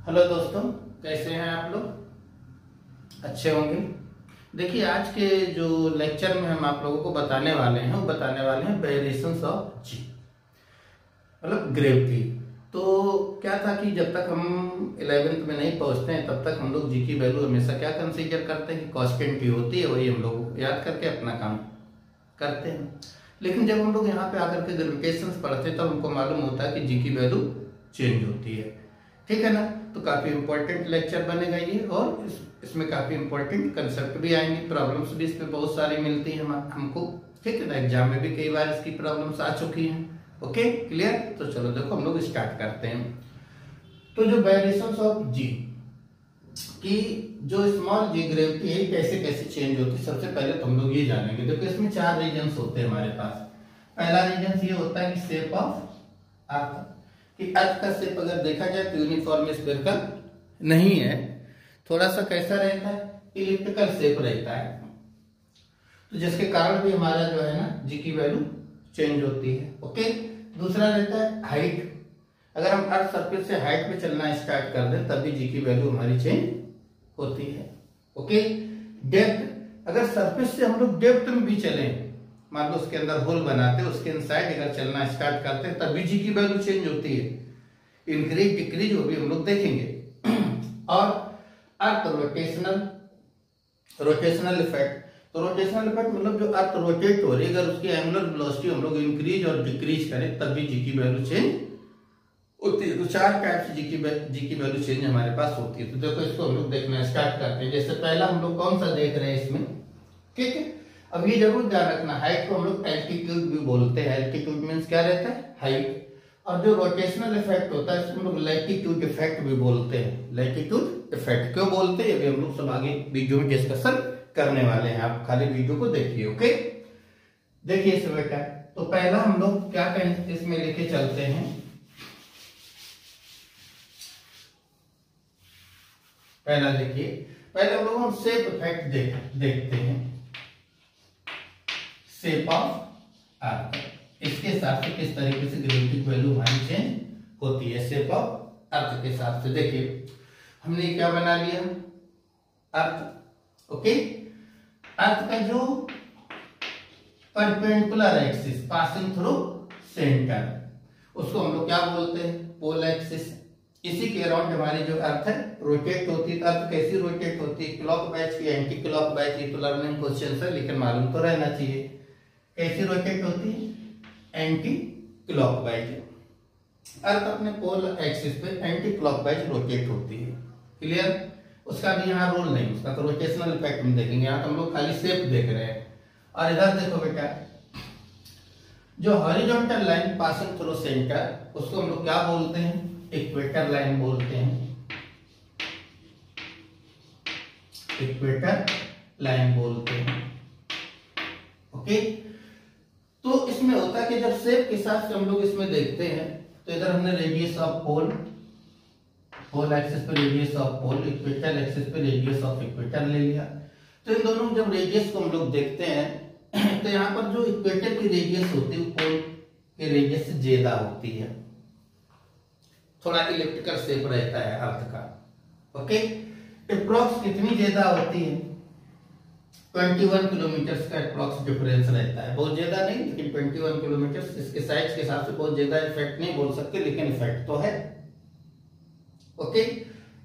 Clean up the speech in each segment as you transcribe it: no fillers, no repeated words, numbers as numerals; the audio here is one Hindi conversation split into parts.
हेलो दोस्तों, कैसे हैं आप लोग? अच्छे होंगे। देखिए, आज के जो लेक्चर में हम आप लोगों को बताने वाले हैं वो बताने वाले हैं वेरिएशंस ऑफ जी, मतलब ग्रेविटी। तो क्या था कि जब तक हम 11th में नहीं पहुंचते हैं तब तक हम लोग जी की वैल्यू हमेशा क्या कंसीडर करते हैं कि कांस्टेंट ही होती है, वही हम लोग याद करके अपना काम करते हैं। लेकिन जब हम लोग यहाँ पे आकर के ग्रेविटेशंस पढ़ते हैं तब हमको मालूम होता है कि जी की वैल्यू चेंज होती है। ठीक है ना? तो काफी इंपॉर्टेंट लेक्चर बनेगा ये, और इसमें काफी इंपॉर्टेंट कंसेप्ट भी आएंगे, प्रॉब्लम्स भी इसमें बहुत सारी मिलती हैं हमको। ठीक है ना? एग्जाम में भी कई बार इसकी प्रॉब्लम्स आ चुकी हैं। Okay, clear? तो चलो देखो, हम लोग स्टार्ट करते हैं। तो जो वेरिएशंस ऑफ जी की जो स्मॉल जी ग्रेविटी है कैसे कैसे चेंज होती है, सबसे पहले तो हम लोग ये जानेंगे। देखो, इसमें 4 रीजन्स होते हैं हमारे पास। पहला रीजन ये होता है कि शेप ऑफ अर्थ, कि अर्थ का शेप अगर देखा जाए तो यूनिफॉर्म स्फेरिकल नहीं है, थोड़ा सा कैसा रहता है, इलिप्टिकल शेप रहता है। तो जिसके कारण भी हमारा जो है ना जी की वैल्यू चेंज होती है। ओके, दूसरा रहता है हाइट। अगर हम अर्थ सरफेस से हाइट पे चलना स्टार्ट कर दें तब भी जी की वैल्यू हमारी चेंज होती है। Okay, depth. अगर सरफेस से हम लोग डेप्थ में भी चलें, मान लो उसके अंदर होल बनाते हैं, उसके इनसाइड अगर चलना स्टार्ट करते हैं तब भी जी की वैल्यू चेंज होती है। इंक्रीज डिक्रीज वो भी हम लोग देखेंगे। और अर्थ रोटेशनल इफेक्ट। तो रोटेशनल इफेक्ट मतलब जो अर्थ रोटेट हो रही है, अगर उसकी एंगुलर वेलोसिटी हम लोग इंक्रीज और डिक्रीज करें तब भी जी की वैल्यू चेंज होती है। तो 4 टाइप से जी की वैल्यू चेंज हमारे पास होती है। तो देखो, इसको हम लोग देखना स्टार्ट करते हैं। जैसे पहला हम लोग कौन सा देख रहे हैं इसमें, ठीक है? अब ये जरूर ध्यान रखना, हाइट को हम लोग एल्टीट्यूड भी बोलते हैं। एल्टीट्यूड मींस क्या रहता है? हाइट। और जो रोटेशनल इफेक्ट होता है इसको हम लोग लैटिट्यूड इफेक्ट भी बोलते हैं। लैटिट्यूड इफेक्ट क्यों बोलते हैं, ये हम लोग सब आगे वीडियो में डिस्कशन करने वाले हैं। आप खाली वीडियो को देखिए। ओके, देखिए इस बेटा। तो पहला हम लोग क्या कहें, इसमें लेके चलते हैं। पहला देखिए, पहले हम लोग शेप इफेक्ट देखते हैं। शेप ऑफ अर्थ, इसके हिसाब से किस तरीके से ग्रेविटी वैल्यू हमारी चेंज होती है शेप ऑफ अर्थ के हिसाब से। देखिए, हमने क्या बना लिया, अर्थ। ओके, अर्थ का जो perpendicular axis passing through centre, उसको हम लोग क्या बोलते हैं? Pole axis. इसी के अराउंड हमारी जो अर्थ है रोटेट होती है। अर्थ कैसी रोटेट होती है? क्लॉकवाइज की एंटी क्लॉकवाइज? ये तो लर्निंग क्वेश्चन है, लेकिन मालूम तो रहना चाहिए। कैसी रोटेट होती है? Anti clockwise. अर्थ अपने पोल एक्सिस पे एंटी क्लॉकवाइज रोटेट होती है। क्लियर? उसका भी यहाँ रोल नहीं, उसका तो रोटेशनल इफेक्ट हम देखेंगे। यहाँ तो हम लोग खाली शेप देख रहे हैं। और इधर देखो बेटा, जो horizontal line passing through centre, उसको हम लोग क्या बोलते हैं? इक्वेटर लाइन बोलते हैं। इक्वेटर लाइन बोलते हैं। ओके, तो इसमें होता है कि जब शेप के हिसाब से हम लोग इसमें देखते हैं तो इधर हमने रेडियस ऑफ पोल एक्सिस पे radius of pole, equator axis पे रेडियस ऑफ इक्वेटर ले लिया। तो इन दोनों जब रेडियस को हम लोग देखते हैं तो यहाँ पर जो इक्वेटर की रेडियस होती है पोल के रेडियस से ज्यादा होती है। थोड़ा इलिप्टिकल शेप रहता है अर्थ का। ओके, अप्रॉक्स कितनी ज्यादा होती है? 21 किलोमीटर का अप्रॉक्स डिफरेंस रहता है। बहुत ज्यादा नहीं, लेकिन 21 किलोमीटर। इसके साइज के हिसाब से बहुत ज्यादा इफेक्ट नहीं बोल सकते, लेकिन इफेक्ट तो है। ओके,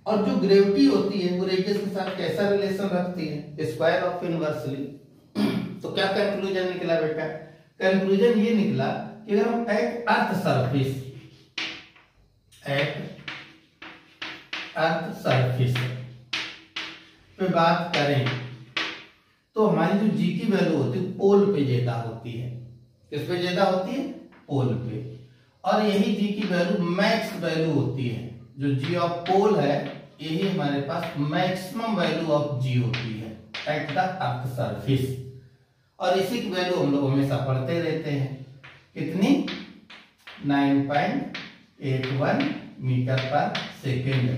और जो ग्रेविटी होती है वो रेडियस के साथ कैसा रिलेशन रखती है? Square of inversely. तो क्या कंक्लूजन निकला बेटा? कंक्लूजन ये निकला कि अगर हम एट अर्थ सरफेस पे बात करें तो हमारी जो जी की वैल्यू होती है पोल पे ज्यादा होती है। किस पे ज्यादा होती है? पोल पे। और यही जी की वैल्यू मैक्स वैल्यू होती है। जो जी ऑफ पोल है यही हमारे पास मैक्सिमम वैल्यू ऑफ जी होती है एट द अर्थ सरफेस। और इसी की वैल्यू हम लोग हमेशा पढ़ते रहते हैं। कितनी? 9.81 मीटर पर सेकेंड।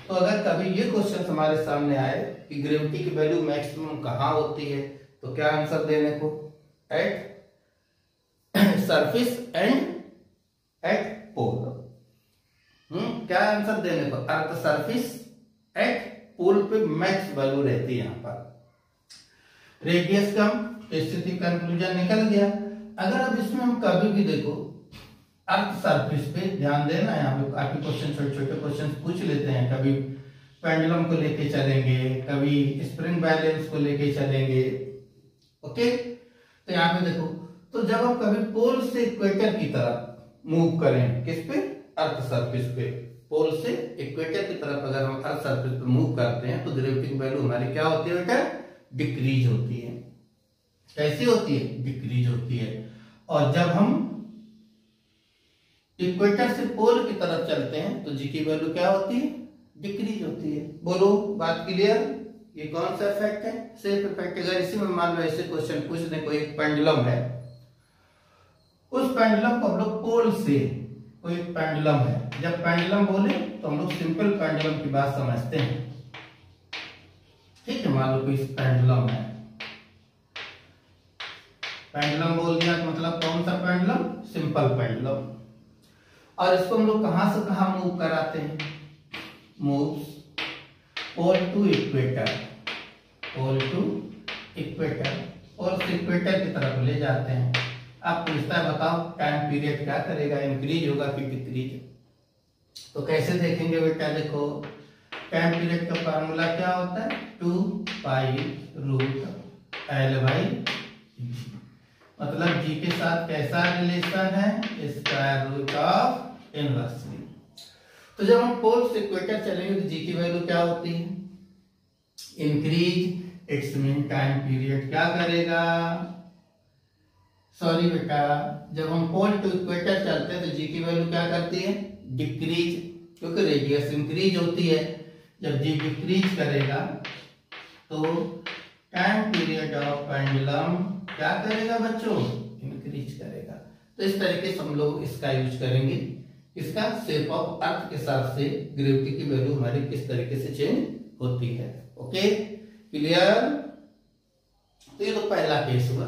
तो अगर कभी ये क्वेश्चन हमारे सामने आए कि ग्रेविटी की वैल्यू मैक्सिमम कहाँ होती है, तो क्या आंसर देने को? एट सरफेस एंड एट पोल। क्या आंसर देने को, अर्थ सरफेस एट पोल पे मैक्स वैल्यू रहती है यहाँ पर। रेडियस कम, स्थिति कंक्लूजन निकल गया। अगर अब इसमें हम कभी भी देखो अर्थ सरफेस पे ध्यान देना, यहाँ पे काफी क्वेश्चन छोटे छोटे क्वेश्चन पूछ लेते हैं, कभी पेंडुलम को लेके चलेंगे, कभी स्प्रिंग बैलेंस को लेके चलेंगे। ओके, तो यहाँ पे देखो, तो जब हम कभी पोल से इक्वेटर की तरफ मूव करें, किस पे, अर्थ सरफेस पे, पोल से इक्वेटर की तरफ अगर हम अर्थ सरफेस पे मूव करते हैं तो ग्रेविटी वैल्यू हमारी क्या होती है बेटा, डिक्रीज होती है। कैसी होती है, डिक्रीज होती है। और जब हम इक्वेटर से पोल की तरफ चलते हैं तो जी की वैल्यू क्या होती है, डिक्रीज होती है। बोलो, बात क्लियर। ये कौन सा इफेक्ट है, सेफ इफेक्ट। अगर इसी में मान लो ऐसे क्वेश्चन पूछ दें, कोई एक पेंडुलम है, उस पेंडुलम को हम लोग पोल से, कोई पेंडुलम है, जब पेंडुलम बोले तो हम लोग सिंपल पेंडुलम की बात समझते हैं। ठीक है, मान लो कोई पेंडुलम है, पेंडुलम बोल दिया तो मतलब कौन सा पेंडुलम, सिंपल पेंडुलम। और इसको हम लोग कहां से कहां मूव कराते हैं, moves pole to equator, pole to equator, और इक्वेटर की तरफ ले जाते हैं। आप पूछता है बताओ टाइम पीरियड क्या करेगा, इंक्रीज होगा कि डिक्रीज। तो कैसे देखेंगे बेटा, देखो टाइम पीरियड का फार्मूला क्या होता है, 2π√L/G। मतलब जी के साथ कैसा रिलेशन है, स्क्वायर रूट ऑफ इनवर्सली। तो जब हम पोल से इक्वेटर चलेंगे तो जी की वैल्यू क्या होती है, increase. It's mean time period क्या करेगा, सॉरी बेटा, जब हम पोल टू इक्वेटर चलते हैं तो जी की वैल्यू क्या करती है, डिक्रीज, क्योंकि रेडियस इंक्रीज होती है। जब जी डिक्रीज करेगा तो टाइम पीरियड ऑफ पेंडुलम क्या करेगा बच्चों, इंक्रीज करेगा। तो इस तरीके से हम लोग इसका यूज करेंगे, इसका शेप ऑफ अर्थ के साथ से ग्रेविटी की वैल्यू हमारी किस तरीके से चेंज होती है। Okay, clear. तो ये तो पहला केस हुआ,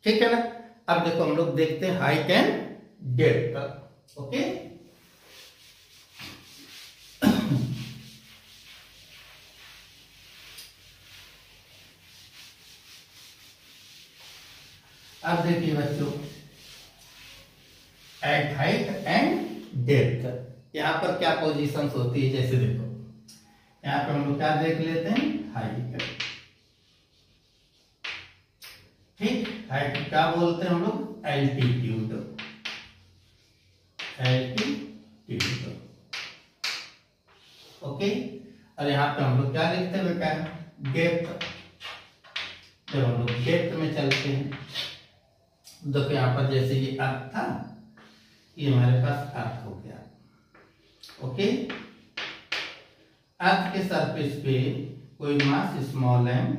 ठीक है ना। अब देखो हम लोग देखते हैं हाइट एंड डेप्थ। ओके, अब देखिए बच्चों, एट हाइट एंड डेप्थ, यहां पर क्या पोजीशंस होती है, जैसे देखो यहां पर हम लोग क्या देख लेते हैं, हाइट। ठीक, हाइट क्या बोलते हैं हम लोग, एल्टीट्यूड, एल्टीट्यूड। ओके, और यहां पे हम लोग क्या लिखते हैं बेटा, डेप्थ। जब हम लोग डेप्थ में चलते हैं, देखो यहां पर जैसे ये अर्थ था, ये हमारे पास अर्थ हो गया। ओके, अर्थ के सरफेस पे कोई मास स्मॉल m,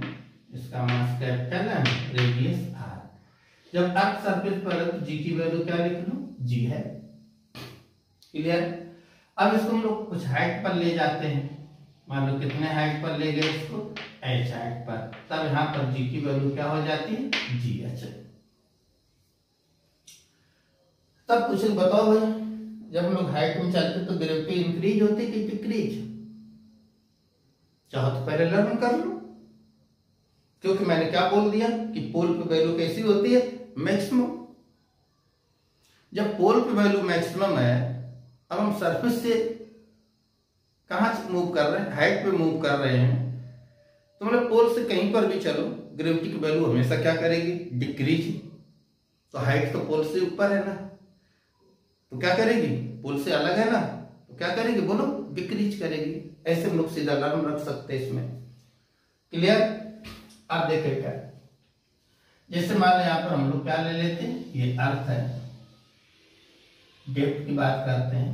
इसका mass capital M, radius r। जब अर्थ सरफेस पर है तो g की वैल्यू क्या लिख लो, g है। क्लियर। अब इसको हम लोग कुछ हाइट पर ले जाते हैं, मान लो कितने हाइट पर ले गए इसको, h हाइट पर, तब यहां पर g की वैल्यू क्या हो जाती है, gh। तब कुछ बताओ भाई, जब हम लोग हाइट में चलते तो ग्रेविटी इंक्रीज होती कि डिक्रीज, चाहो तो पहले लर्न कर लो, क्योंकि मैंने क्या बोल दिया कि पोल पे वैल्यू कैसी होती है, मैक्सिमम। जब पोल पे वैल्यू मैक्सिमम है, अब हम सरफेस से कहां मूव कर रहे हैं, हाइट पे मूव कर रहे हैं, तो मतलब पोल से कहीं पर भी चलो ग्रेविटी की वैल्यू हमेशा क्या करेगी, डिक्रीज। तो हाइट तो पोल से ऊपर है ना, तो क्या करेगी, पोल से अलग है ना, तो क्या करेगी बोलो, डिक्रीज करेगी। ऐसे हम लोग सीधा लर्न रख सकते हैं इसमें। क्लियर। आप देखें क्या, जैसे मान लो यहाँ पर हम लोग क्या ले लेते हैं, ये अर्थ है, डेप्थ की बात करते हैं।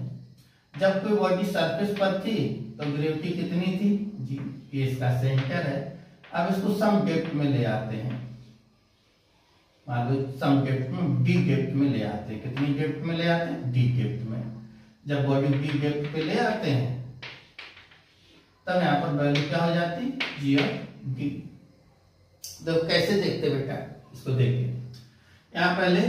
जब कोई बॉडी सरफेस पर थी तो ग्रेविटी कितनी थी, जी, ये इसका सेंटर है। अब इसको सम डेप्थ में ले आते हैं, मान लो सम डेप्थ में, डी डेप्थ में ले आते हैं। कितनी डेप्थ में ले आते हैं, डी डेप्थ में। जब बॉडी डी डेप्थ पे ले आते हैं तब यहाँ पर वैल्यू क्या हो जाती है, जी ऑफ डी। देखो कैसे देखते बेटा, इसको देखिए, यहाँ पहले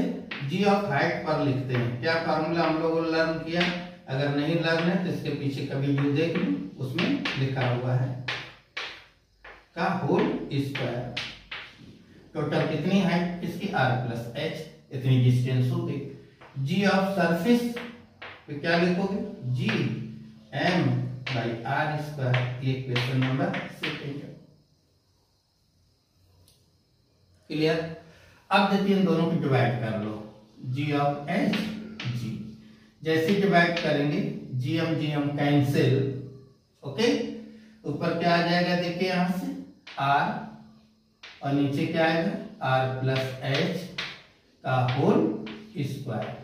जी ऑफ हाइट पर लिखते हैं। क्या फार्मूला हम लोगों ने लर्न किया, अगर नहीं लर्न है तो इसके पीछे का वीडियो देख लो, उसमें लिखा हुआ है का होल स्क्वायर। टोटल कितनी हाइट इसकी r प्लस h, इतनी डिस्टेंस हो गई। g ऑफ सरफेस तो क्या लिखोगे, g m by r square. ये क्वेश्चन नंबर 2। क्लियर। अब देखिए इन दोनों को डिवाइड कर लो, g ऑफ h g। जैसे डिवाइड करेंगे gm कैंसिल, ओके। ऊपर क्या आ जाएगा देखिए यहां से r, और नीचे क्या आएगा r प्लस h का होल स्क्वायर।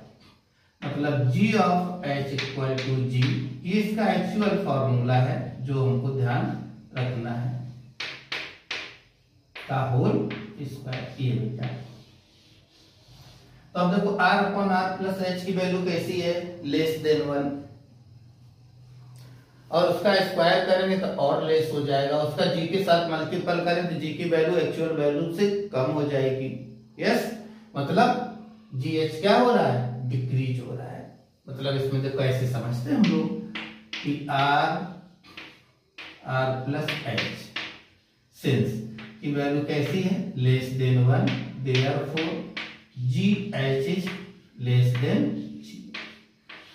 मतलब g of h equal to g, ये इसका एक्चुअल फॉर्मूला है जो हमको ध्यान रखना है, का होल स्क्वायर। ये बेटा तो अब देखो r upon r plus h की वैल्यू कैसी है, लेस देन 1, और उसका स्क्वायर करेंगे तो और लेस हो जाएगा। उसका g के साथ मल्टीपल करें तो g की वैल्यू एक्चुअल वैल्यू से कम हो जाएगी। यस, मतलब gh क्या हो रहा है, डिक्रीज हो रहा है। मतलब इसमें देखो ऐसे समझते हैं हम लोग कि r प्लस h सिंस की वैल्यू कैसी है, less than 1, therefore gh is less than g।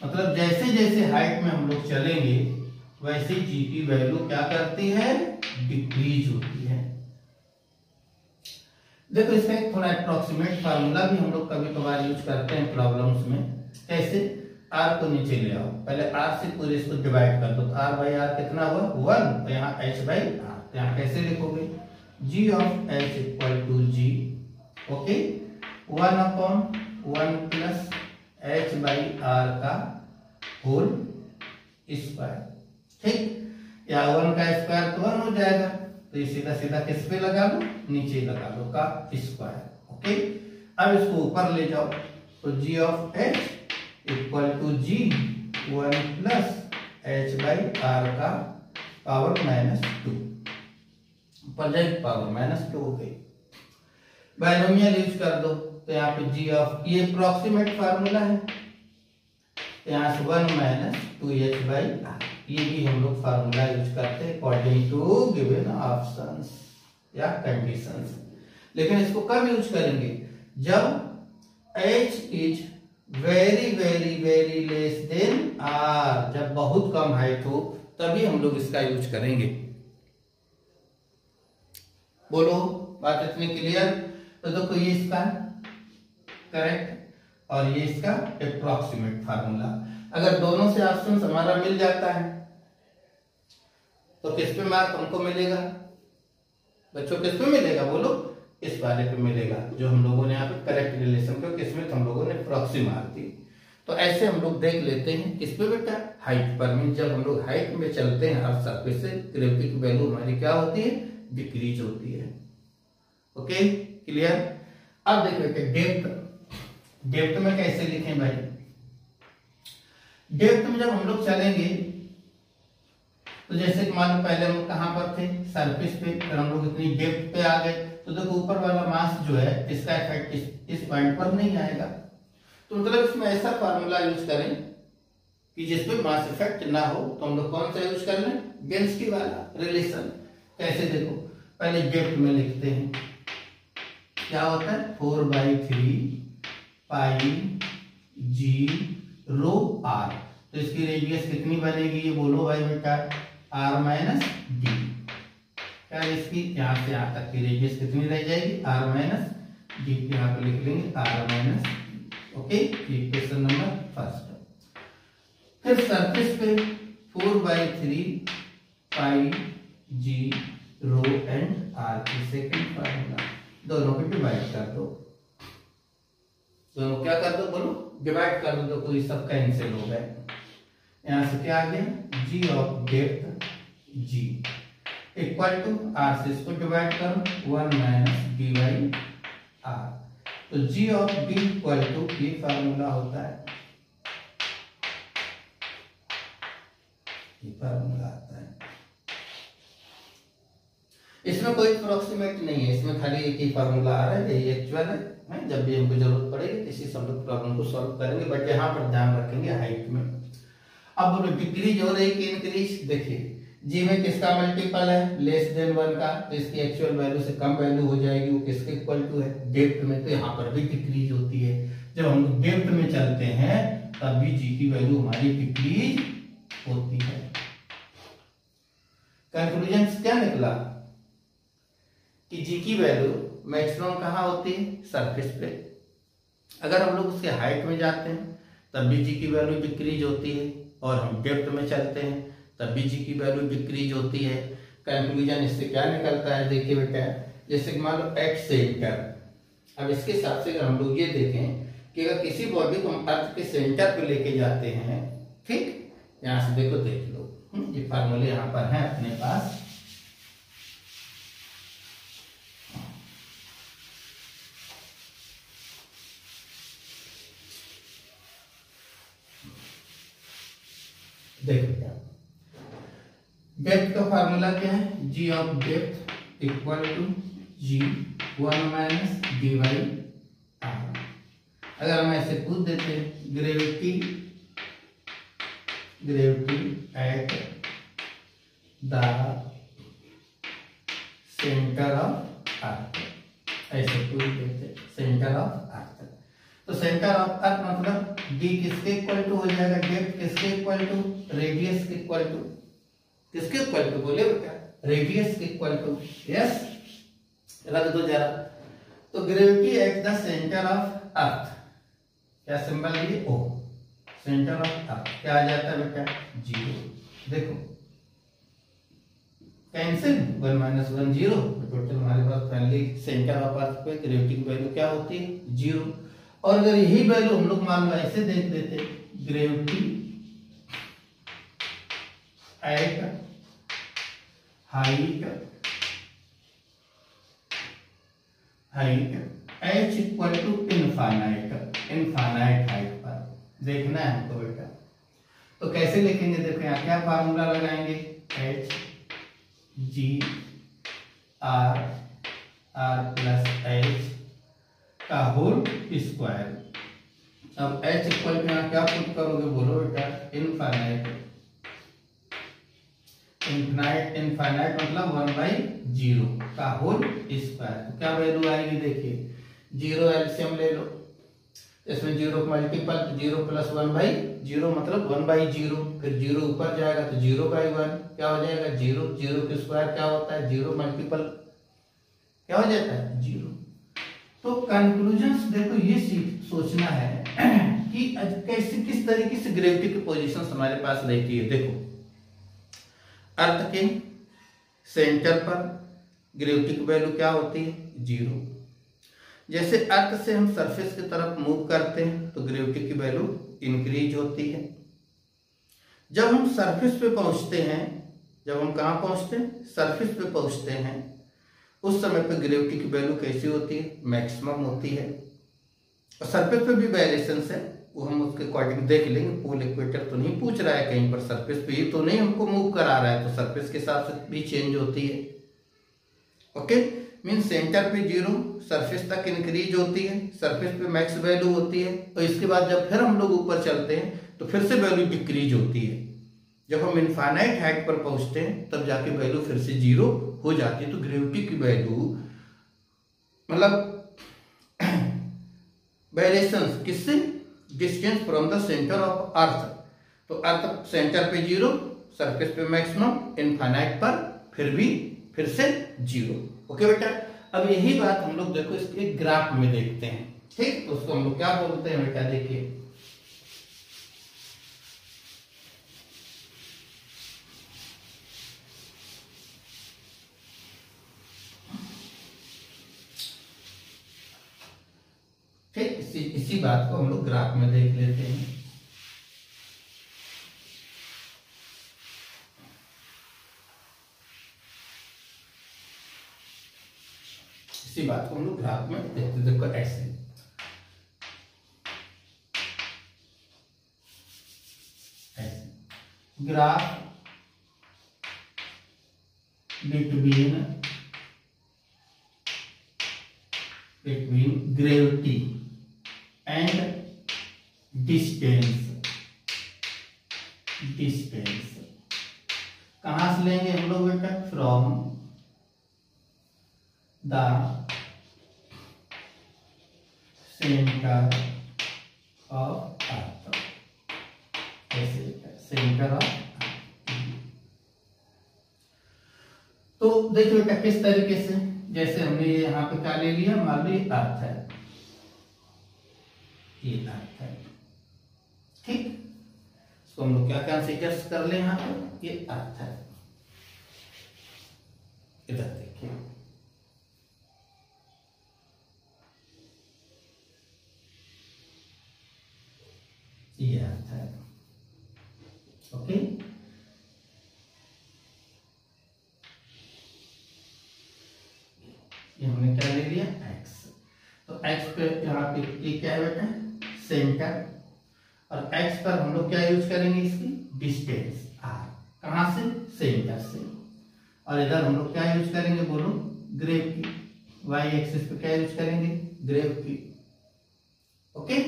मतलब जैसे जैसे हाइट में हम लोग चलेंगे वैसे g की वैल्यू क्या करती है, डिक्रीज होती है। देखो इसका एक थोड़ा अप्रोक्सीमेट फार्मूला भी हम लोग कभी कभार यूज करते हैं प्रॉब्लम्स में। कैसे, r को नीचे ले आओ, पहले r से पूरे इसको डिवाइड कर दो तो r बाई r कितना हुआ 1, तो यहाँ h बाई r, तो यहाँ कैसे लिखोगे, g of h equal to g, okay, 1 upon 1 plus h by r का होल स्क्वायर। ठीक, या 1 का स्क्वायर तो 1 हो जाएगा, तो ये सीधा सीधा किस पे लगा लो, नीचे लगा लो, का स्क्वायर। ओके, अब इसको ऊपर ले जाओ तो g of h equal to g 1 plus h by r का पावर -2, ऊपर जाएगी पावर -2 हो गई। बाइनोमियल यूज कर दो तो यहाँ पे g ऑफ, ये अप्रोक्सीमेट फार्मूला है, तो यहाँ से 1 माइनस 2h बाई r, ये भी हम लोग फार्मूला यूज करते हैं अकॉर्डिंग टू गिवन ऑप्शंस या कंडीशंस। लेकिन इसको कब यूज करेंगे, जब h is very very very less than r, जब बहुत कम हाइट हो तभी हम लोग इसका यूज करेंगे। बोलो, बात इतनी क्लियर। तो देखो ये इसका करेक्ट और ये इसका अप्रोक्सीमेट फार्मूला। अगर दोनों से ऑप्शन हमारा मिल जाता है तो किस पे मार्क हमको मिलेगा बच्चों, किस पे मिलेगा बोलो, इस वाले पे मिलेगा जो हम लोगों ने यहाँ पे करेक्ट रिलेशन को किसमें हम लोगों ने प्रॉक्सी मार दी। तो ऐसे हम लोग देख लेते हैं किस पे बेटा, हाइट पर। मीन जब हम लोग हाइट में चलते हैं हर सरफेस से ग्रेविटी की वैल्यू हमारी क्या होती है, डिक्रीज होती है। Okay clear. अब देख लेते हैं डेप्थ। डेप्थ में कैसे लिखें भाई, डेप्थ में जब हम लोग चलेंगे तो जैसे कि मान लो पहले हम कहां पर थे, सरफेस पे, फिर हम लोग इतनी डेप्थ पे आ गए तो देखो ऊपर वाला मास जो है इसका इफेक्ट इस पॉइंट पर नहीं आएगा। तो मतलब इसमें ऐसा फार्मूला यूज करें कि जिसपे मास इफेक्ट ना हो, तो हम लोग कौन सा यूज कर लें, डेंसिटी वाला रिलेशन। कैसे देखो, पहले डेप्थ में लिखते हैं, क्या होता है 4/3 पाई g रो r। तो इसकी रेडियस कितनी बनेगी ये बोलो भाई बेटा, r माइनस डी। क्या इसकी यहां से यहां तक की रेडियस कितनी रह जाएगी, r माइनस डी। यहाँ पे लिख लेंगे r माइनस। ओके, ये क्वेश्चन नंबर फर्स्ट। फिर सरफेस पे 4/3 पाई g रो एंड r की सेकंड फार्मूला, दोनों को डिवाइड कर दो। दोनों क्या कर दो बोलो, डिवाइड कर दो, तो ये सब कैंसिल हो गए। यहां से क्या आ गया, g of depth g equal to r से इसको डिवाइड करो 1 माइनस डी बाई r। तो g of d equal to, ये फार्मूला होता है, ये फार्मूला आता है। इसमें कोई अप्रोक्सीमेट नहीं है, इसमें खाली एक ही फार्मूला आ रहा है, यही एक्चुअल है। जब भी हमको जरूरत पड़ेगी इसी से हम लोग प्रॉब्लम को सॉल्व करेंगे, बट यहाँ पर ध्यान रखेंगे हाइट में। अब डिक्रीज हो रही कि इंक्रीज, देखिए जी में किसका मल्टीपल है, लेस देन 1 का, तो इसकी एक्चुअल वैल्यू से कम वैल्यू हो जाएगी, वो किसके इक्वल टू है, डेप्थ में, तो यहाँ पर भी डिक्रीज होती है। जब हम लोग डेप्थ में चलते हैं तब भी जी की वैल्यू हमारी डिक्रीज होती है। कंक्लूजन क्या निकला कि जी की वैल्यू मैक्सिमम कहाँ होती है, सरफेस पे। अगर हम लोग उसके हाइट में जाते हैं तब भी जी की वैल्यू डिक्रीज होती है, और हम डेप्थ में चलते हैं तब भी जी की वैल्यू डिक्रीज होती है। कंक्लूजन इससे क्या निकलता है, देखिए बेटा, जैसे कि मान लो एट सेंटर, अब इसके हिसाब से अगर हम लोग ये देखें कि अगर किसी बॉडी को हम अर्थ के सेंटर पे लेके जाते हैं, ठीक, यहाँ से देखो, देख लो, ये फार्मूले यहाँ पर है अपने पास। देखो क्या डेप्थ का फार्मूला क्या है, g of depth equal to g 1 minus d by r. अगर हम ऐसे पूछ देते हैं gravity at the centre of earth, ऐसे पूछ देते सेंटर ऑफ अर्थ, तो सेंटर ऑफ अर्थ मतलब डी किसके इक्वल टू हो जाएगा, डेप्थ किसके इक्वल टू, रेडियस के इक्वल टू, किसके इक्वल टू बोले बेटा, रेडियस के इक्वल टू, यस, रख दो जरा। तो gravity at the centre of अर्थ, क्या सिंबल है, ओ, सेंटर ऑफ अर्थ क्या आ जाता है बेटा, 0। देखो कैंसिल, 1 माइनस 1 0, टोटल हमारे पास पहले सेंटर ऑफ अर्थ पे ग्रेविटी की वैल्यू क्या होती है, 0। और अगर यही वैल्यू हम लोग मान लो ऐसे देख देते, gravity at height h equal to infinite height पर देखना है हमको बेटा, तो कैसे लिखेंगे, देखो यहाँ क्या फार्मूला लगाएंगे, h g r plus h का होल स्क्वायर। अब h इक्वल टू यहाँ क्या पुट करोगे, बोलो बेटा, इनफाइनाइट मतलब 1/0 का होल स्क्वायर, तो क्या वैल्यू आएगी, देखिए 0 एलसीएम ले लो, इसमें 0 मल्टीपल, 0 प्लस 1/0 मतलब 1/0, फिर 0 ऊपर जाएगा तो 0/1 क्या हो जाएगा, 0, 0 के स्क्वायर क्या होता है, 0 मल्टीपल क्या हो जाता है, 0। तो कंक्लूजन देखो ये सोचना है कि कैसे किस तरीके से ग्रेविटी की पोजीशन हमारे पास रहती है। देखो अर्थ के सेंटर पर ग्रेविटी की वैल्यू क्या होती है, 0। जैसे अर्थ से हम सरफेस की तरफ मूव करते हैं तो ग्रेविटी की वैल्यू इंक्रीज होती है। जब हम सरफेस पे पहुंचते हैं, जब हम कहाँ पहुंचते हैं, सरफेस पे पहुंचते हैं, उस समय पे ग्रेविटी की वैल्यू कैसी होती है, मैक्सिमम होती है। और सरफेस पे भी वेरिएशन है, वो हम उसके अकॉर्डिंग देख लेंगे। पोल इक्वेटर तो नहीं पूछ रहा है कहीं पर, सरफेस पे ही तो नहीं हमको मूव करा रहा है, तो सरफेस के हिसाब से भी चेंज होती है। ओके, मीन सेंटर पे 0, सरफेस तक इंक्रीज होती है, सरफेस पे मैक्स वैल्यू होती है, और इसके बाद जब फिर हम लोग ऊपर चलते हैं तो फिर से वैल्यू डिक्रीज होती है। जब हम इनफाइनाइट हाइट पर पहुंचते हैं तब जाके वैल्यू फिर से 0 हो जाती है। तो ग्रेविटी की वैल्यू मतलब वेरिएशंस किससे, distance from the centre of अर्थ, तो अर्थ सेंटर पे 0, सरफेस पे मैक्सिमम, इनफाइनाइट पर फिर से 0। ओके बेटा, अब यही बात हम लोग देखो इसके ग्राफ में देखते हैं, ठीक, तो उसको हम लोग क्या बोलते हैं बेटा, देखिए ठीक, इसी बात को हम लोग ग्राफ में देख लेते हैं। इसी बात को हम लोग ग्राफ में देखते, देखो ऐसे graph between gravity and distance distance. कहां से लेंगे हम लोग बेटा? From the centre of earth. ऐसे सेंटर ऑफ। तो देखिए बेटा किस तरीके से, जैसे हमने ये यहाँ पे क्या ले लिया, मान लो ये अर्थ है, ये अर्थ है, ठीक। इसको हम लोग क्या कंसीडर कर ले, यहाँ पर ये अर्थ है। इधर देखिए, ये अर्थ है, ओके। ये हमने क्या ले लिया? x। तो x पे यहाँ पे ये क्या है बेटा? सेंटर। और x पर हम लोग क्या यूज करेंगे? इसकी डिस्टेंस r। कहां से? सेंटर से। और इधर हम लोग क्या यूज करेंगे? बोलो, ग्रेविटी। y एक्सिस पे क्या यूज करेंगे? Gravity, okay.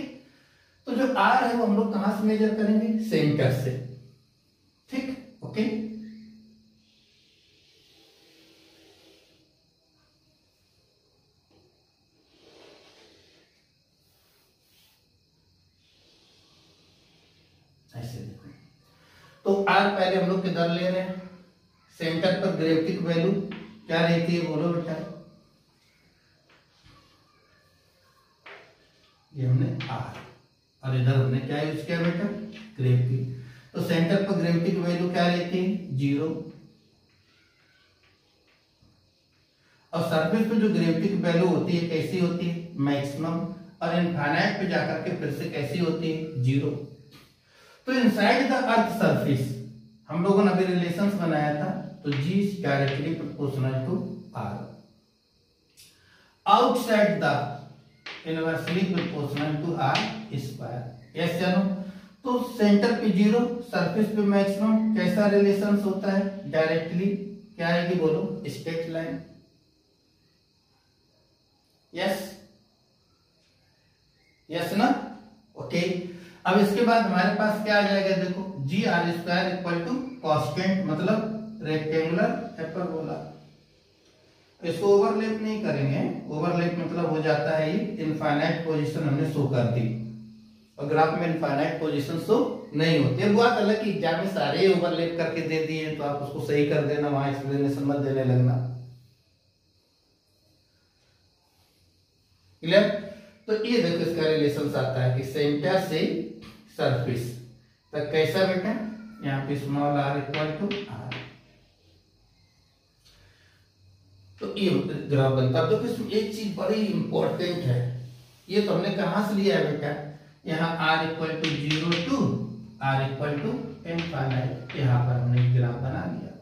तो जो r है वो हम लोग कहां से मेजर करेंगे? सेंटर से, ठीक, ओके। ऐसे देखो, तो r पहले हम लोग किधर ले रहे हैं? सेंटर पर। ग्रेविटी की वैल्यू क्या रहती है? बोलो बेटा, ये हमने r, और इधर हमने क्या यूज किया बेटा? ग्रेविटी। तो सेंटर पर ग्रेविटी की वैल्यू क्या रहती है? 0। और सरफेस पे जो ग्रेविटी की वैल्यू होती है कैसी होती है? मैक्सिमम। और इनफाइनाइट पे जाकर के फिर से कैसी होती है? 0। तो इनसाइड द अर्थ सरफेस हम लोगों ने अभी रिलेशंस बनाया था, तो G is directly proportional to R। Outside the inversely proportional to R square. Yes जानो। तो सेंटर पे 0, सरफेस पे मैक्सिमम, कैसा रिलेशंस होता है? डायरेक्टली क्या आएगी? बोलो, स्ट्रेट लाइन। यस, यस ना, ओके। अब इसके बाद हमारे पास क्या आ जाएगा? देखो, G R square equal to constant, मतलब रेक्टेंगुलर हाइपरबोला। इसको ओवरलैप नहीं करेंगे, ओवरलैप मतलब हो जाता है ये इनफाइनाइट पोजीशन हमने शो कर दी, और ग्राफ में इनफाइनाइट पोजीशन शो नहीं होती है। बात अलग की एग्जाम में सारे ओवरलैप करके दे दिए तो आप उसको सही कर देना, वहां एक्सप्लेनेशन मत देने लगना, क्लियर। तो ये देखो इसका रिलेशन आता है कि सेंटर से सरफेस तक कैसा बेटा? यहाँ पे small r equal to r। तो ये ग्राफ बनता है। तो इसमें एक चीज बड़ी इंपॉर्टेंट है, ये तो हमने कहां से लिया है बेटा? यहाँ r equal to 0 to r equal to infinite, यहाँ पर हमने ग्राफ बना लिया,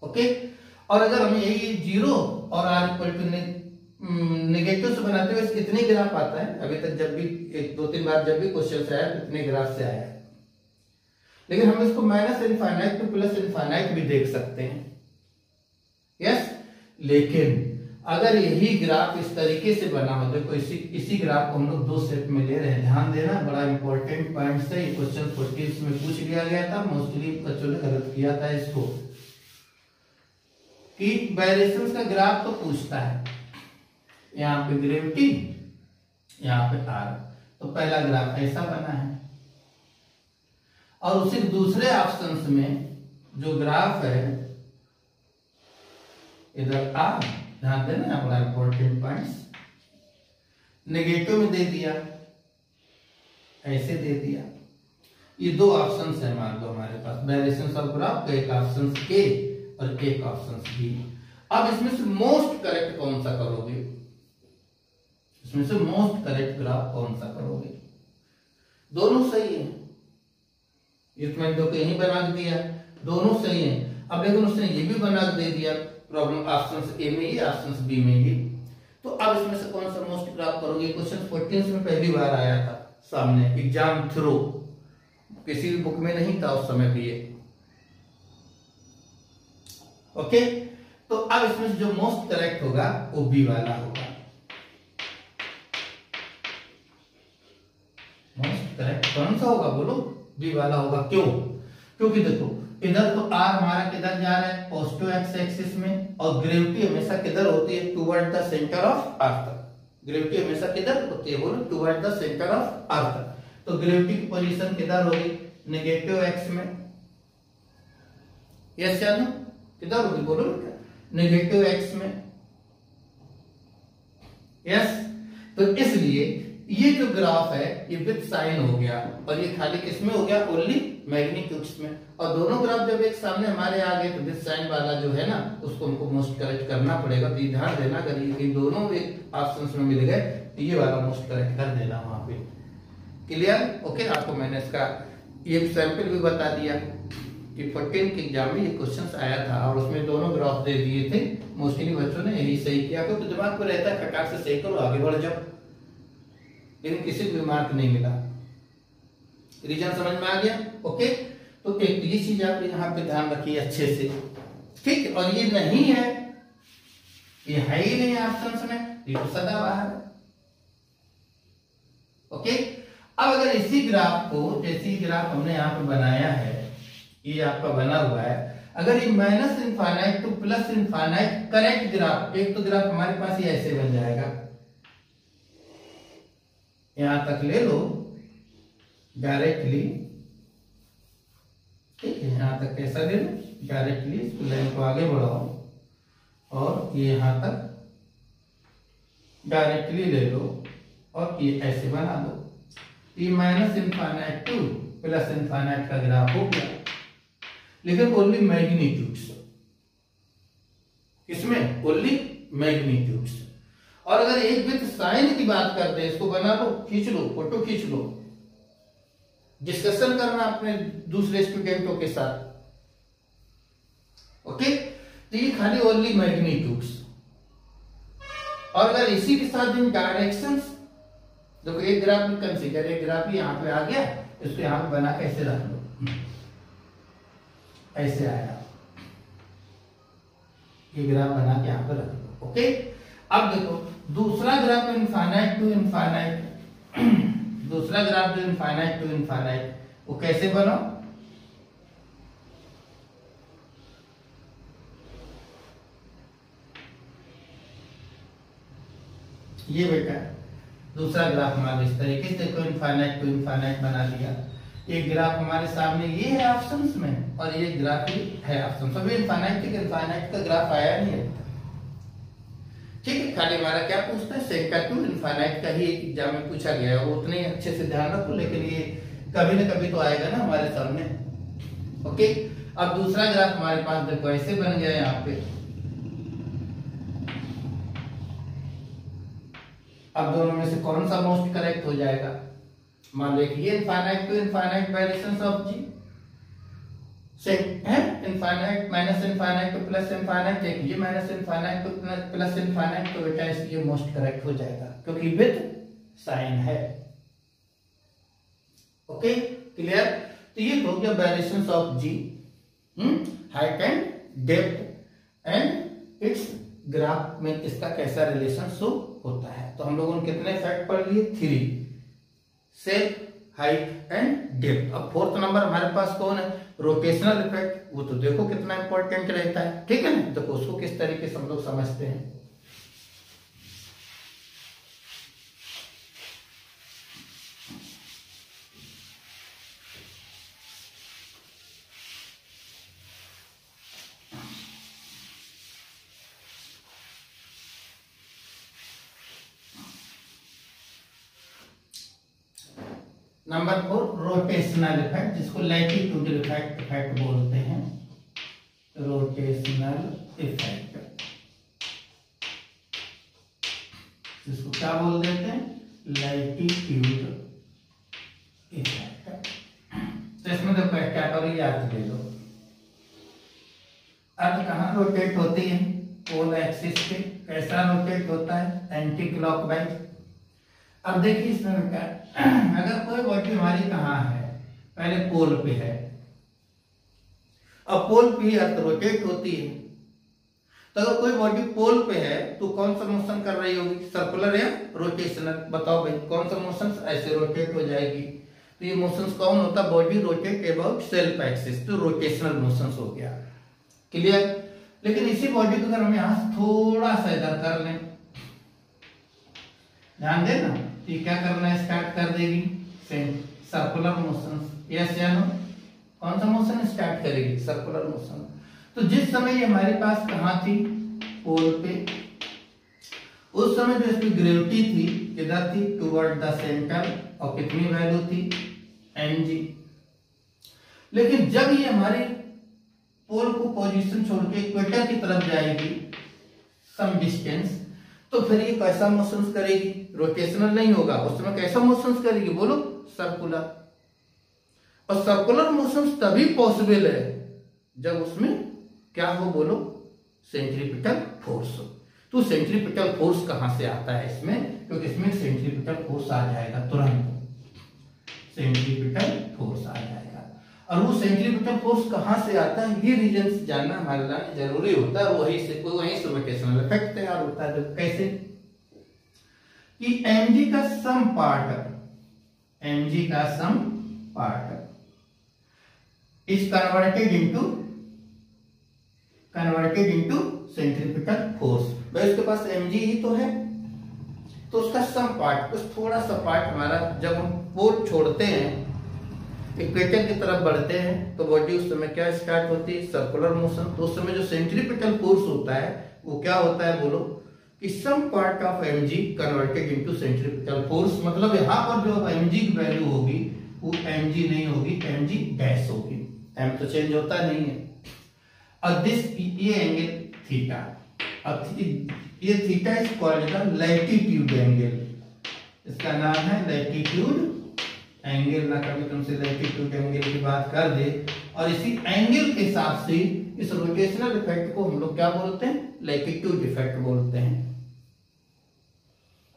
ओके। और अगर हमें यही 0 और r इक्वल टू नेगेटिव से बनाते हुए कितने ग्राफ आता है? अभी तक जब भी 1-2-3 बार जब भी क्वेश्चन आया तो कितने ग्राफ से आया है, लेकिन हम इसको minus infinite to plus infinite भी देख सकते हैं, यस। लेकिन अगर यही ग्राफ इस तरीके से बना हो, देखो इसी ग्राफ को हम लोग 2 सेट में ले रहे हैं, ध्यान देना, बड़ा इंपॉर्टेंट पॉइंट है। क्वेश्चन 40 में पूछ लिया गया था, मोस्टली बच्चों ने गलत किया था इसको, कि वेरिएशंस का ग्राफ तो पूछता है, यहाँ पे ग्रेविटी, यहाँ पे R। तो पहला ग्राफ ऐसा बना है, और उसी दूसरे ऑप्शंस में जो ग्राफ है इधर R, ध्यान देना अपना इंपॉर्टेंट पॉइंट्स, नेगेटिव में दे दिया, ऐसे दे दिया। ये 2 ऑप्शंस है मान लो हमारे पास, वेरिएशंस ऑफ ग्राफ, एक ऑप्शन A और एक ऑप्शन B। अब इसमें से मोस्ट करेक्ट कौन सा करोगे? इसमें से मोस्ट करेक्ट ग्राफ कौन सा करोगे? दोनों सही है, ये तो मैंने यही बना के दिया, दोनों सही है। अब लेकिन उसने ये भी बना के दे दिया प्रॉब्लम, ऑप्शन ए में ये, ऑप्शन बी में ये। तो अब इसमें से कौन सा मोस्ट ग्राफ करोगे? क्वेश्चन 14 में पहली बार आया था सामने एग्जाम थ्रू, किसी भी बुक में नहीं था उस समय भी ये, ओके। तो अब इसमें से जो मोस्ट करेक्ट होगा वो बी वाला होगा, मोस्ट करेक्ट कौन सा होगा? बोलो, बी वाला होगा। क्यों? क्योंकि देखो इधर तो आर हमारा किधर जा रहा है, पॉजिटिव एक्स एक्सिस में, और ग्रेविटी हमेशा किधर होती है, toward the centre of earth. Gravity हमेशा किधर होती है, बोलो टुवर्ड द सेंटर ऑफ अर्थ। तो ग्रेविटी की पोजीशन किधर होगी, नेगेटिव एक्स में। यस या नो? किधर होगी बोलो, नेगेटिव एक्स में। यस। तो इसलिए ये जो ग्राफ है ये विद साइन हो गया, और ये खाली किसमें हो गया, ओनली मैग्नीट्यूड्स में। और दोनों ग्राफ जब एक सामने हमारे आ गए तो विद साइन वाला जो है ना उसको हमको मोस्ट करेक्ट करना पड़ेगा। तो ध्यान देना, अगर ये दोनों एक ऑप्शंस में मिल गए तो ये वाला मोस्ट करेक्ट कर देना वहां पे। क्लियर? ओके। आपको मैंने इसका ये सैंपल भी बता दिया कि 14 के एग्जाम में ये क्वेश्चंस आया था, और उसमें दोनों ग्राफ दे दिए थे। मोस्टली बच्चों ने यही सही किया, क्योंकि दिमाग में रहता है फटाक से सही करो आगे बढ़ जाओ, लेकिन किसी भी मार्क नहीं मिला। रीजन समझ में आ गया? ओके। तो एक ये चीज आप यहाँ पे ध्यान रखिए अच्छे से, ठीक। और ये नहीं है, ये है ही नहीं ऑप्शन में, ये तो सदाबहार है। ओके। अब अगर इसी ग्राफ को, जैसी ग्राफ हमने यहाँ पे बनाया है, ये आपका बना हुआ है, अगर ये minus infinite to plus infinite correct graph, एक तो ग्राफ हमारे पास ये ऐसे बन जाएगा, यहां तक ले लो डायरेक्टली, ठीक है। यहां तक कैसा ले लो डायरेक्टली, इस लाइन को आगे बढ़ाओ और ये यहां तक डायरेक्टली ले लो और ये ऐसे बना दो। ये minus infinite to plus infinite का ग्राफ हो गया, लेकिन ओनली मैग्नीट्यूड्स, इसमें ओनली मैग्नीट्यूड्स। और अगर एक विद साइन की बात करते हैं, इसको बना लो, खींच लो, फोटो खींच लो, डिस्कशन करना अपने दूसरे स्टूडेंटों के साथ। ओके। तो ये खाली ओनली मैग्नीट्यूड्स। और अगर इसी के साथ इन डायरेक्शंस, देखो एक ग्राफ में कंसीडर, एक ग्राफ यहां पे आ गया, इसको यहां पे बना के ऐसे रख लो, ऐसे आया, ये ग्राफ बना के यहां पे रख लो। ओके। अब देखो दूसरा ग्राफ इनफाइनाइट टू इनफाइनाइट, दूसरा ग्राफ जो इनफाइनाइट टू इनफाइनाइट, वो कैसे बना, ये बेटा दूसरा ग्राफ हमारे इस तरीके से, देखो इनफाइनाइट टू इनफाइनाइट बना लिया। एक ग्राफ हमारे सामने ये है ऑप्शंस में, और ये ग्राफ ही है ऑप्शंस में। इनफाइनाइट से इनफाइनाइट का ग्राफ आया नहीं है, ठीक है। खाली हमारा क्या पूछता है, सेक्टर टू इनफाइनाइट का ही एक एग्जाम में पूछा गया है, वो उतने अच्छे से ध्यान रखो, लेकिन ये कभी ना कभी तो आएगा ना हमारे सामने। ओके। अब दूसरा ग्राफ हमारे पास देखो ऐसे बन गया यहाँ पे। अब दोनों में से कौन सा मोस्ट करेक्ट हो जाएगा, मान लो ये infinite to infinite variations of G है, infinite minus infinite to plus infinite, एक ये minus infinite to plus infinite, तो बेटा ये मोस्ट करेक्ट हो जाएगा क्योंकि विद साइन है। ओके। क्लियर? तो ये हो गया variations of G, height and depth and its graph में इसका कैसा रिलेशन शो होता है। तो हम लोगों ने कितने फैक्ट पढ़ लिए, 3, शेप, हाइट एंड डेप्थ। अब फोर्थ नंबर हमारे पास कौन है, रोटेशनल इफेक्ट। वो तो देखो कितना इंपॉर्टेंट रहता है, ठीक है ना। देखो उसको किस तरीके से हम लोग समझते हैं। नंबर 4 रोटेशनल इफेक्ट, जिसको लैटिट्यूडल इफेक्ट बोलते हैं। रोटेशनल इफेक्ट, इसको क्या बोल देते हैं, लैटिट्यूड इफेक्ट। तो इसमें देखो कैटेगरी अर्थ ले लो। अर्थ कहाँ रोटेट होती है, पोल एक्सिस पे। कैसा रोटेट होता है, एंटी क्लॉकवाइज। अब देखिए इसमें बेटा, अगर कोई बॉडी हमारी कहाँ है, पहले पोल पे है, अब पोल पे ही अर्थ रोटेट होती है। तो अगर कोई बॉडी पोल पे है तो कौन सा मोशन कर रही होगी, सर्कुलर या रोटेशनल, बताओ भाई कौन सा मोशन, ऐसे रोटेट हो जाएगी। तो ये मोशंस कौन होता है? Body rotate about self axis, तो रोटेशनल मोशंस हो गया। क्लियर? लेकिन इसी बॉडी को अगर हम यहां से थोड़ा सा इधर कर लें, ध्यान देना, ये क्या करना स्टार्ट कर देगी? Circular motion. यस या नो? कौन सा मोशन स्टार्ट करेगी? Circular motion. तो जिस समय ये हमारे पास कहां थी? पोल पे। उस समय जो इसकी ग्रेविटी थी किधर थी? Toward the centre. और कितनी वैल्यू थी? mg। लेकिन जब ये हमारे पोल को पोजीशन छोड़ के इक्वेटर की तरफ जाएगी सम डिस्टेंस, तो फिर ये कैसा मोशंस करेगी? रोटेशनल नहीं होगा, उस समय कैसा मोशंस करेगी? बोलो, सर्कुलर। और सर्कुलर मोशंस तभी पॉसिबल है जब उसमें क्या हो? बोलो, सेंट्रीपिटल फोर्स हो। तो सेंट्रीपिटल फोर्स कहां से आता है इसमें? क्योंकि इसमें सेंट्रीपिटल फोर्स आ जाएगा तुरंत, सेंट्रीपिटल फोर्स आ जाएगा। और वो सेंट्रीपिटल फोर्स कहां से आता है, ये रीजन जानना हमारे लिए जरूरी होता है। वहीं से रोटेशनल इफेक्ट तैयार होता है। तो कैसे? कि mg का सम पार्ट, mg का some part is converted into centripetal force. भाई उसके पास mg ही तो है, तो उसका सम पार्ट, कुछ थोड़ा सा पार्ट हमारा, जब हम पोल छोड़ते हैं इक्वेटर की तरफ बढ़ते हैं, तो बॉडी उस समय क्या स्टार्ट होती है? Circular motion. तो उस समय जो सेंट्रीपिटल फोर्स होता है वो क्या होता है? बोलो, कि some part of mg converted into centripetal force. मतलब यहाँ पर जो mg की वैल्यू होगी वो mg नहीं होगी, mg डैश होगी। m तो चेंज होता नहीं है। और ये एंगल थीटा, अब ये theta is called the latitude angle. इसका नाम है लैटिट्यूड एंगल। ना कभी तुमसे लैटिट्यूड एंगल की बात कर दे, और इसी एंगल के हिसाब से इस रोटेशनल इफेक्ट को हम लोग क्या बोलते हैं? लैटिट्यूड इफेक्ट बोलते हैं।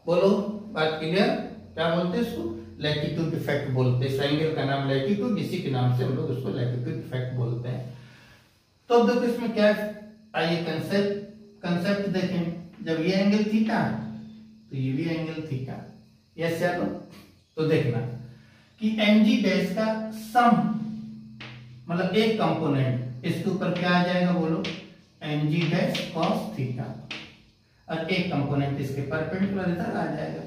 बोलो, बात क्लियर? क्या बोलते हैं इसको? लैटिट्यूड इफेक्ट बोलते हैं। इस एंगल का नाम लैटिट्यूड, इसी के नाम से हम लोग इसको लैटिट्यूड इफेक्ट बोलते हैं। तो अब देखो इसमें क्या आइए कंसेप्ट देखें। जब ये एंगल थीटा तो ये भी एंगल थीटा। यस या नो? तो देखना कि mg डैश का सम, मतलब एक कंपोनेंट, इसके ऊपर क्या आ जाएगा? बोलो, mg डैश cos थीटा, और एक कंपोनेंट इसके परपेंडिकुलर इधर आ जाएगा।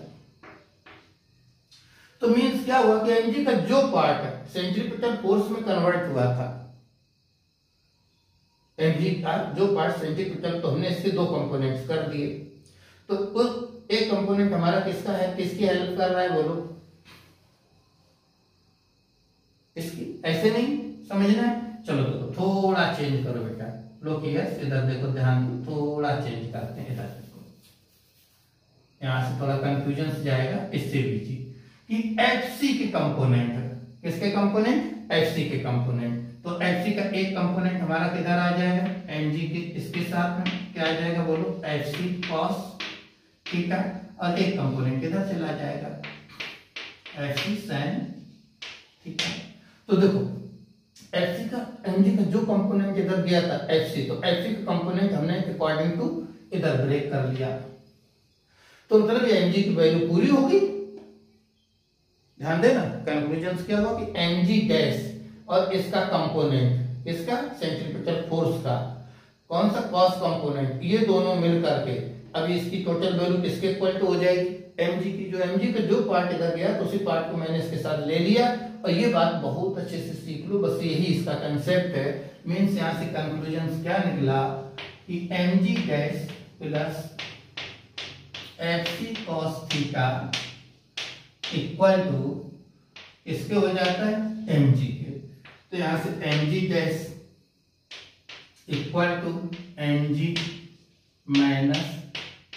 तो मींस क्या हुआ कि mg का जो पार्ट सेंट्रीपिटल फोर्स में कन्वर्ट हुआ था, mg का जो पार्ट सेंट्रीपिटल, तो हमने इसके दो कंपोनेंट्स कर दिए। तो उस एक कंपोनेंट हमारा किसका है? किसकी हेल्प कर रहा है? बोलो, इसकी। ऐसे नहीं समझना है। चलो देखो, थोड़ा चेंज करो बेटा। लोग इधर देखो, ध्यान दो, थोड़ा चेंज करते हैं। इधर देखो, यहां से थोड़ा कंफ्यूजन से जाएगा, इससे भी कि एफसी के कंपोनेंट, किसके कंपोनेंट? एफसी के कंपोनेंट। तो एफसी का एक कंपोनेंट हमारा किधर आ जाएगा? mg के इसके साथ में क्या आ जाएगा? बोलो, fc cos थीटा, और एक कंपोनेंट किधर चला जाएगा? fc sin theta. तो देखो fc का, mg का जो कंपोनेंट इधर गया था fc, तो fc का कंपोनेंट हमने अकॉर्डिंग टू इधर ब्रेक कर लिया। तो मतलब ये mg की वैल्यू पूरी होगी। ध्यान देना, कंक्लूजन क्या हुआ कि mg डैश और इसका कंपोनेंट, इसका सेंट्रीपिटल फोर्स का कौन सा? कॉस कंपोनेंट, ये दोनों मिल करके अभी इसकी टोटल वैल्यू किसके इक्वल टू हो जाएगी? mg की। जो mg का जो पार्ट इधर गया तो उसी पार्ट को मैंने इसके साथ ले लिया। और ये बात बहुत अच्छे से सीख लो, बस यही इसका कंसेप्ट है। मीन्स यहां से कंक्लूजन क्या निकला कि mg dash plus fc cos theta equal to इसके हो जाता है mg के। तो यहां से mg dash equal to mg minus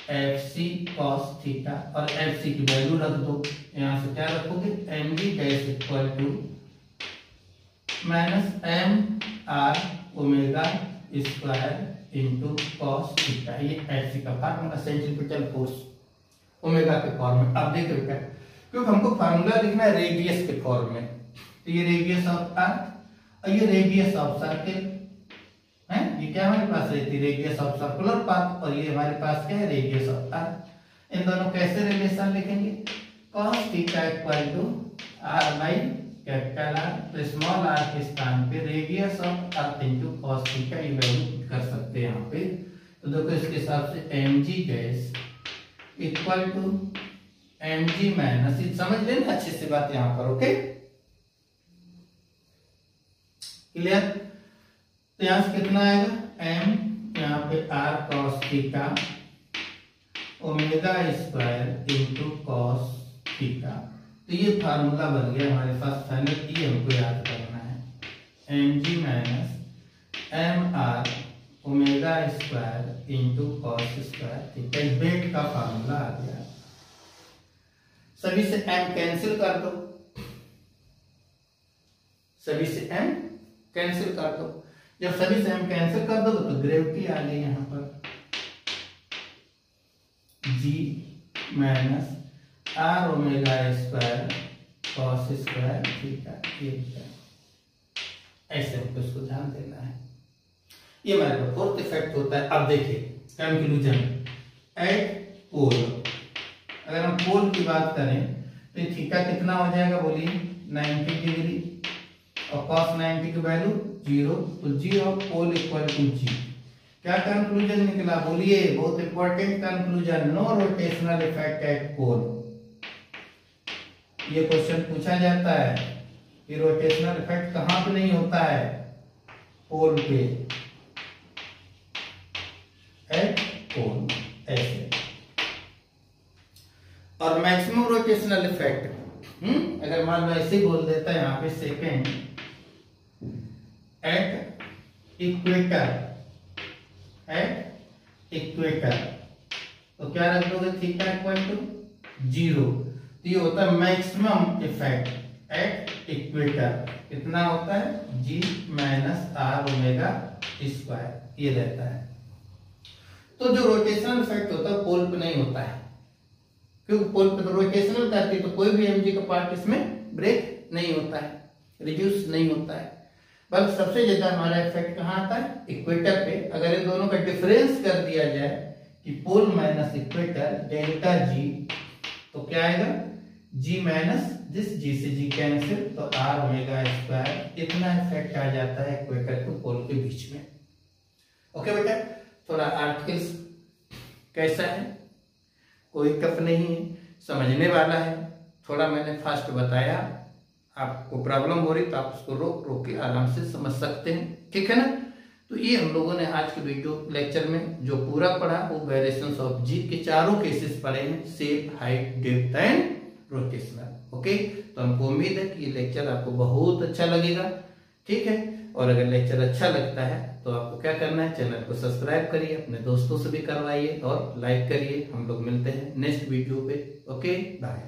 fc cos theta, और fc की वैल्यू रख दो। यहां से क्या रखोगे? mg dash equal to minus mr omega square into cos theta. ये fc का फार्मूला, सेंट्रीपिटल फोर्स ओमेगा के फॉर्म में। अब देखो बेटा, क्योंकि हमको फार्मूला लिखना है रेडियस के फॉर्म में, तो ये रेडियस ऑफ आर्क और ये रेडियस ऑफ सर्किल है। ये क्या हमारे पास रहती है? रेडियस ऑफ सर्कुलर पाथ, और ये हमारे पास क्या है? Radius of arc. इन दोनों कैसे रिलेशन लिखेंगे? cos theta equal to r by capital R, तो स्मॉल आर के स्थान पे radius of Earth into cos theta ये वैल्यू कर सकते हैं यहाँ पे। तो देखो इसके हिसाब से mg gas equal to mg minus, समझ लेना अच्छे से बात यहाँ पर। Okay clear? तो यहाँ से कितना आएगा m, यहाँ पे r cos theta omega square into cos theta. तो ये फार्मूला बन गया हमारे पास फाइनल, ये हमको याद करना है mg minus M R omega square into cos square theta, weight का फार्मूला आ गया। सभी से m कैंसिल कर दो, सभी से m कैंसिल कर दो। जब सभी से m कैंसिल कर दो तो ग्रेविटी आ गई यहाँ पर, g minus R omega square cos square theta. ऐसे हमको इसको ध्यान देना है। ये हमारे फोर्थ इफेक्ट होता है। अब देखिए कंक्लूजन एट पोल, अगर हम पोल की बात करें तो ये थीटा कितना हो जाएगा बोलिए 90 डिग्री, और cos 90 की वैल्यू 0, तो G of pole equal to G. क्या कंक्लूजन निकला बोलिए? बहुत important conclusion, no rotational effect at pole. ये क्वेश्चन पूछा जाता है कि रोटेशनल इफेक्ट कहां पे नहीं होता है? पोल पे, एट पोल ऐसे। और मैक्सिमम रोटेशनल इफेक्ट अगर मान लो ऐसे बोल देता है यहाँ पे second at equator, at equator, तो क्या रख दोगे? Theta equal to 0। तो ये होता है मैक्सिमम इफेक्ट एट इक्वेटर। कितना होता है? g minus R omega square, ये रहता है। तो जो रोटेशनल इफेक्ट होता है पोल पे नहीं होता है, क्योंकि पोल पे तो रोटेशनल करती है, तो कोई भी mg का पार्ट इसमें ब्रेक नहीं होता है, रिड्यूस नहीं होता है। बल्कि सबसे ज्यादा हमारा इफेक्ट कहाँ आता है? इक्वेटर पे। अगर इन दोनों का डिफरेंस कर दिया जाए कि पोल माइनस इक्वेटर डेल्टा g, तो क्या आएगा? g माइनस जिस g से g कैंसिल, तो r ओमेगा स्क्वायर, इतना इफेक्ट आ जाता है इक्वेटर को पोल के बीच में। ओके बेटा, थोड़ा आर्टिकल्स कैसा है, कोई टफ नहीं है, समझने वाला है। थोड़ा मैंने फास्ट बताया, आपको प्रॉब्लम हो रही तो आप उसको रोक रोक के आराम से समझ सकते हैं, ठीक है ना? तो ये हम लोगों ने आज के वीडियो लेक्चर में जो पूरा पढ़ा वो वेरिएशंस ऑफ जी के चारों केसेस पढ़े हैं, shape, height, depth and rotational. Okay, तो हमको उम्मीद है कि ये लेक्चर आपको बहुत अच्छा लगेगा, ठीक है? और अगर लेक्चर अच्छा लगता है तो आपको क्या करना है? चैनल को सब्सक्राइब करिए, अपने दोस्तों से भी करवाइए और लाइक करिए। हम लोग मिलते हैं नेक्स्ट वीडियो पे। Okay, bye.